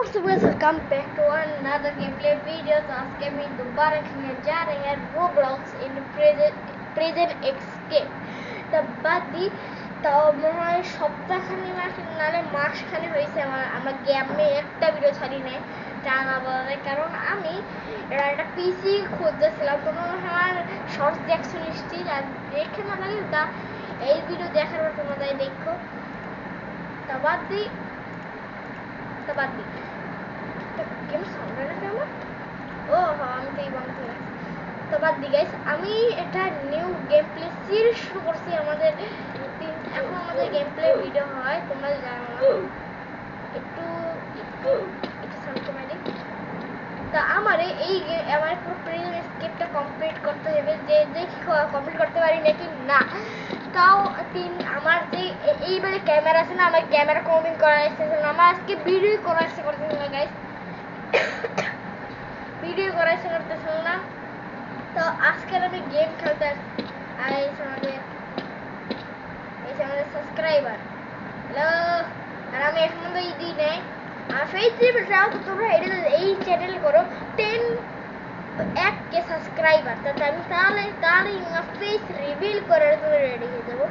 What's up guys, welcome back to another gameplay video। तो आज के मैं दोबारा खेलने जा रहे हैं Roblox in prison escape। तब बात दी तो মনে হয় সপ্তাহখানি নালে মাসখানি হয়েছে আমার গেমে একটা ভিডিও ছাড়ি নাই জানা বলে, কারণ আমি একটা পিসি খুঁজতেছিলাম। তো মনে হয় আমার শর্টস দেখছো নিশ্চয়ই, আর দেখে না লাগে তা এই ভিডিও দেখার পর তোমরা তাই দেখো। তা বাদ দিই गेम साउंड है ना ओ हाँ আমি তো এই বন্ধ করে রাখছি। তো বাদ দি গাইস, আমি একটা নিউ গেম প্লে সিরিজ শুরু করছি। আমাদের এখন আমাদের গেম প্লে ভিডিও হয়, তোমরা জানো না। একটু সাউন্ড কমাই দিই। তা আমার পুরো প্রিজন এসকেপটা কমপ্লিট করতে হবে। যে কমপ্লিট করতে পারি নাকি না তাও আমার যে এইবারে ক্যামেরা আছে না, আমার ক্যামেরা কোনোদিন করার ইচ্ছে ছিল না। আমার আজকে ভিডিও করার ইচ্ছে করতেছিল না গাইস, ভিডিও করার ইচ্ছে করতেছিল না। তো আজকে আমি গেম খেলতে আর আমাদের সাবস্ক্রাইবার হ্যালো। আর আমি এখন তো দিই নেই আর ফেসবুকে যাও তো তোমরা এই চ্যানেল করো 1K সাবস্ক্রাইবার। তো আমি তাহলে ফেস রিভিল করার জন্য রেডি হয়ে যাবো।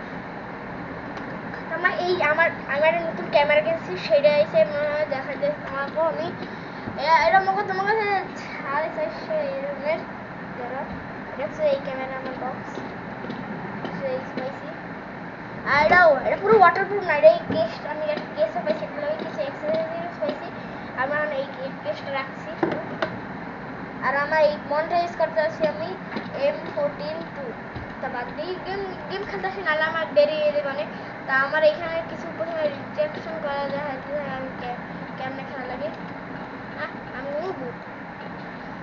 আমার নতুন ক্যামেরা কিনছি, সেটা এসে মনে হয় দেখা যায় তোমাকে আমি এরকম তোমার কাছে ছাড়ে এরকমের ধরো এটা হচ্ছে এই ক্যামেরা আমার বক্স স্পাইসি। আর এটা পুরো ওয়াটারপ্রুফ না, এই কেসটা আমি একটা কেসে পাইছি, এগুলো কিছু এক্সেসরিজ পাইছি। আমার এই কেসটা রাখছি। আর আমার এই মনটা ইউজ করতে আছি আমি M14-2। তা বাদ দিয়ে গেম খেলতে আসি, নাহলে আমার দেরি হয়ে যাবে অনেক। তা আমার এখানে কিছু প্রথমে রিজেকশন করা যায়, আমি কেমনে খেলা লাগে আমি উঠবো।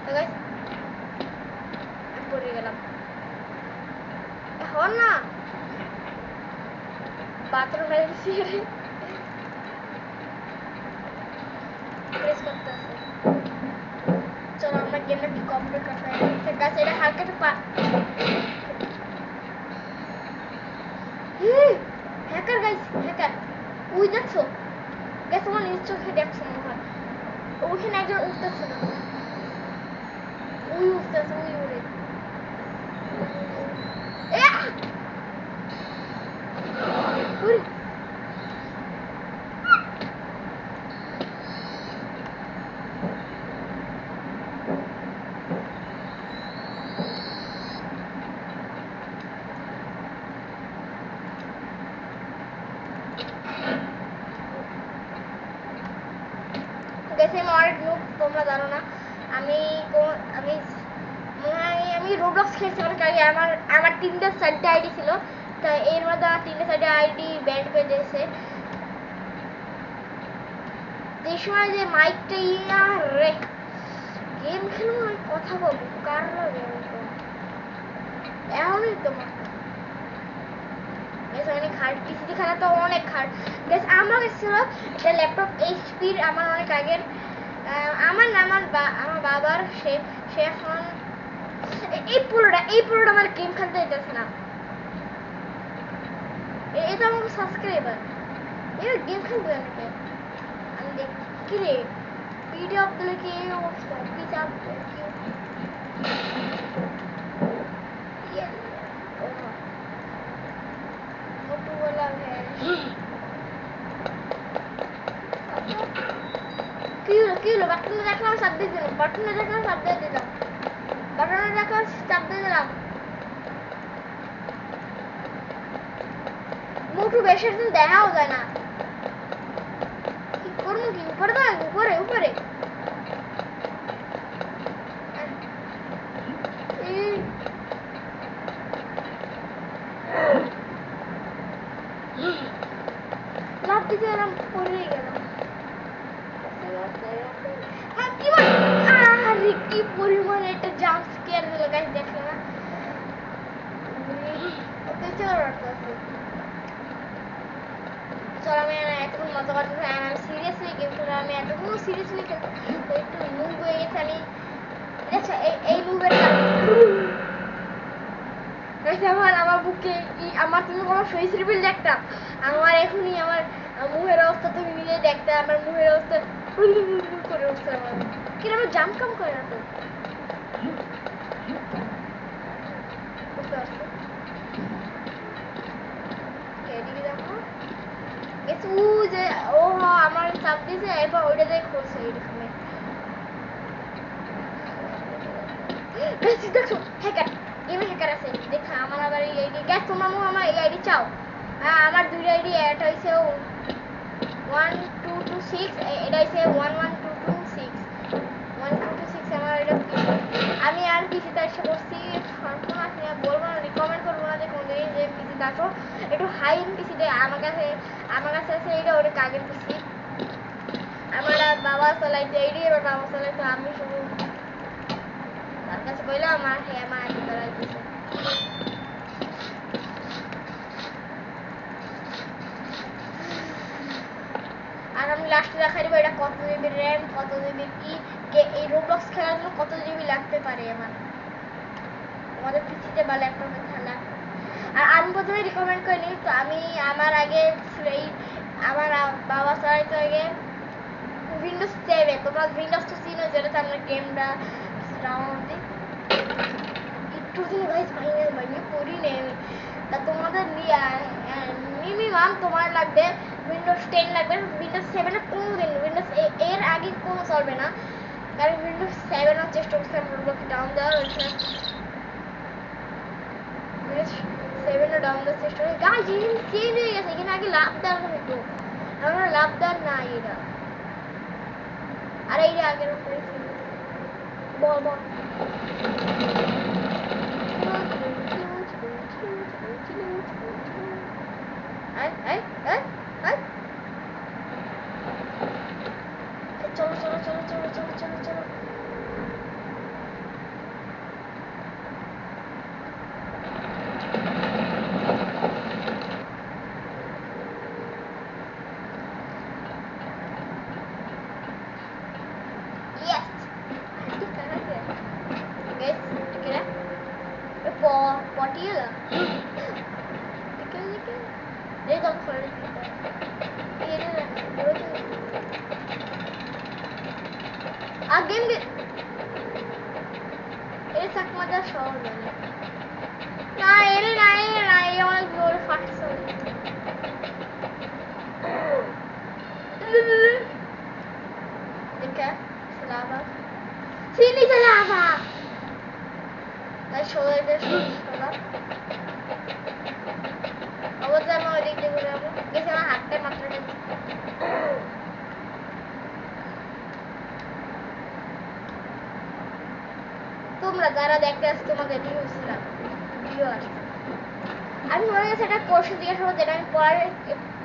তো গাইস আমি পড়ে গেলাম এখন না বাথরুমে প্রেস করতে আছে। চলো আমরা গেমটা কি কমপ্লিট করতে পারি। গাছ এটা হালকা একটু হ্যাকার গাইস, হ্যাকার ওই দেখছো গাইস, তোমার নিজ চোখে দেখছো মনে হয় ওইখানে একজন উঠতেছে না, ওই উঠতেছে, ওই উড়ে তোমরা জানো না আমি রোবলক্স খেলছি অনেক আগে। আমার 3টা সাইডে আইডি ছিল, তা এর মধ্যে আমার 3টা সাইডে আইডি ব্যান্ড করে দিয়েছে। যে সময় যে মাইকটা রে গেম খেলবো না কথা বলবো কার লাগে এমনই তোমার অনেক হার্ড পিসি খেলা তো অনেক হার্ড। আমার ছিল এটা ল্যাপটপ এইচপির, আমার অনেক আগের। আমার বাবার সে এখন এই পুরোটা আমার গেম খেলতে যেতেছে না। এটা আমার সাবস্ক্রাইবার এবার গেম খেলবে নাকি আমি দেখ কি রে ভিডিও আপলোড কি এই অবস্থা কি চাপ মোটু वाला है কি হলো বাটনে দেখলাম চাপ দিয়ে দিলাম, মোটু বেশি দিন দেখাও যায় না। কি করবো কি উপরে তো উপরে লাভ দিতে গেলাম, পড়ে গেলাম। কি পরিমাণ একটা জাম্প স্কেয়ার দিল গাইস, দেখলে না? চলো আমি এখন মজা করতে আমি সিরিয়াসলি গেম খেলা, আমি এতক্ষণ সিরিয়াসলি খেলতে একটু মুভ হয়ে গেছে। আমি আচ্ছা এই মুভের আমার বুকে আমার তুমি কোনো ফেস রিভিল দেখতাম, আমার এখনই আমার মুহের অবস্থা তুমি নিজে দেখতে, আমার মুহের অবস্থা করে উঠছে আমার কিরকম জাম্প কাম করে না তো বুঝতে পারছো এদিকে দেখো গেছে ও যে ও আমার চাপ দিয়েছে এরপর ওইটা দিয়ে খুলছে এইরকম দেখো হ্যাকার গেমে হ্যাকার আছে দেখা আমার আবার এই আইডি গ্যাস তোমার আমার এই আইডি চাও হ্যাঁ আমার দুইটা আইডি অ্যাড হয়েছে 1226 এটা হচ্ছে 11226 1226 আমার এটা আমি আর পিসিতে এসে বসছি আপনি বলবো না রিকমেন্ড করবো না যে কোনদিন যে পিসিতে আসো একটু হাই পিসিতে আমার কাছে আছে এটা অনেক আগের পিসি আমার বাবা চালাইতে এইটি এবার বাবা চালাইতে আমি শুধু তার কাছে কইলাম আমার হ্যাঁ মা একটু চালাইতেছে আর আমি লাস্টে দেখাই দেবো এটা কত জিবি র্যাম কত জিবি কি এই রোবলক্স খেলার জন্য কত জিবি লাগতে পারে আমার আমাদের পিসিতে বা ল্যাপটপে খেলা আর আমি প্রথমে রিকমেন্ড করিনি তো আমি আমার আগে এই আমার বাবা চালাইতে আগে উইন্ডোজ 7 তোমরা উইন্ডোজ তো চিনো যেটাতে আমরা গেমটা ডাউনলোড দিই একটু দিন গাইস বাইরে করি নেই তা তোমাদের মিনিমাম তোমার লাগবে উইন্ডোজ 10 লাগবে উইন্ডোজ 7 এর কোনো দিন উইন্ডোজ এর আগে কোনো চলবে না কারণ উইন্ডোজ 7 এর চেষ্টা করতে আমরা ডাউন দেওয়ার হয়েছে উইন্ডোজ 7 এর ডাউন দেওয়ার চেষ্টা করি গাইস এই চেঞ্জ হয়ে গেছে এখানে আগে লাভ দেওয়ার হতো আমরা লাভ দেওয়ার না এটা আর এই যে আগের উপরে বল বল চলো চলো চলো চলো চলো চলো চলো Potila. Dia tak boleh kita. Ini lah. Game dia. Ini sak mata show ni. Nah, ini orang jual fast. Dekat, selamat. Sini selamat. Dah show dia selamat. Awak jangan orang dia guna apa? Kita sana hati matra dia. তোমরা যারা দেখতে আসছো তোমাদের viewers আমি মনে হচ্ছে একটা question জিজ্ঞাসা করবো যেটা আমি পরের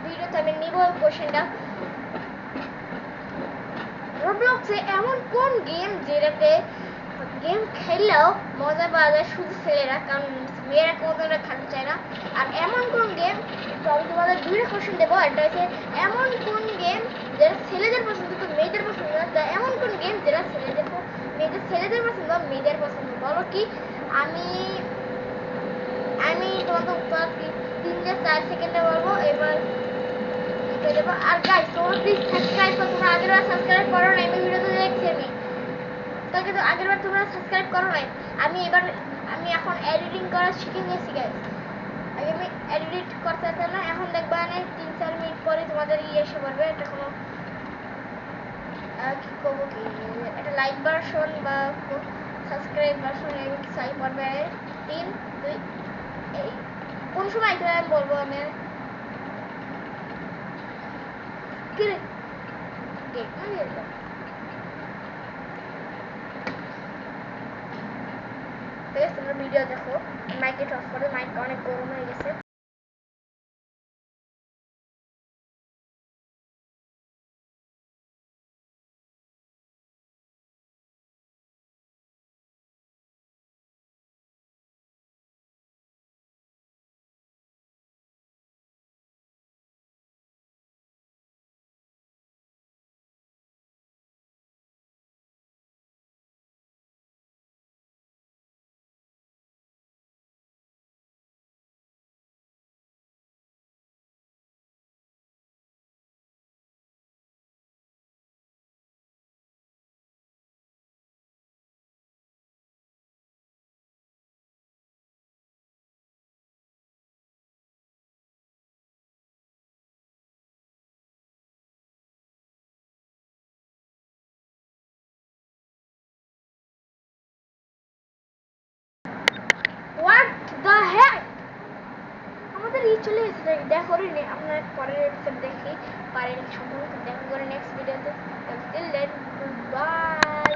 ভিডিওতে আমি নিব কোশ্চেনটা রোবলক্সে এমন কোন গেম যেটাতে গেম খেললেও মজা পাওয়া যায় শুধু ছেলেরা কারণ মেয়েরা কোনোদিনও খেলতে চায় না আর এমন কোন গেম তো আমি তোমাদের দুইটা কোশ্চেন দেবো একটা হচ্ছে এমন কোন গেম যেটা ছেলেদের পছন্দ তো মেয়েদের পছন্দ না এমন কোন গেম যেটা ছেলেদের পছন্দ মেয়েদের পছন্দ বলো কি আমি তোমাকে উত্তর 3-4 সেকেন্ডে বলবো এবার দেবো আর গাইস তোমরা প্লিজ সাবস্ক্রাইব করো তোমরা আগেরবার সাবস্ক্রাইব করো না আমি ভিডিওতে দেখছি আমি তাকে তো আগেরবার তোমরা সাবস্ক্রাইব করো না আমি এখন এডিটিং করা শিখে গেছি গাইস আগে আমি এডিট করতে পারতাম না এখন দেখবা না 3-4 মিনিট পরে তোমাদের এসে পড়বে এটা কোনো কি করবো কি একটা লাইক ভার্সন বা সাবস্ক্রাইব ভার্সন এরকম চাই পড়বে 3-2 এই কোন সময় তো আমি বলবো আমি কি রে দেখ না এটা তোমরা ভিডিও দেখো মাইক অফ করে মাইক অনেক গরম হয়ে গেছে হোয়াট দ্য হেক, আমাদের চলে এসেছে। দেখা করে আপনার পরের এপিসোড দেখি, পরের সম্পর্কে দেখা করে নেক্সট ভিডিওতে। Till then, by.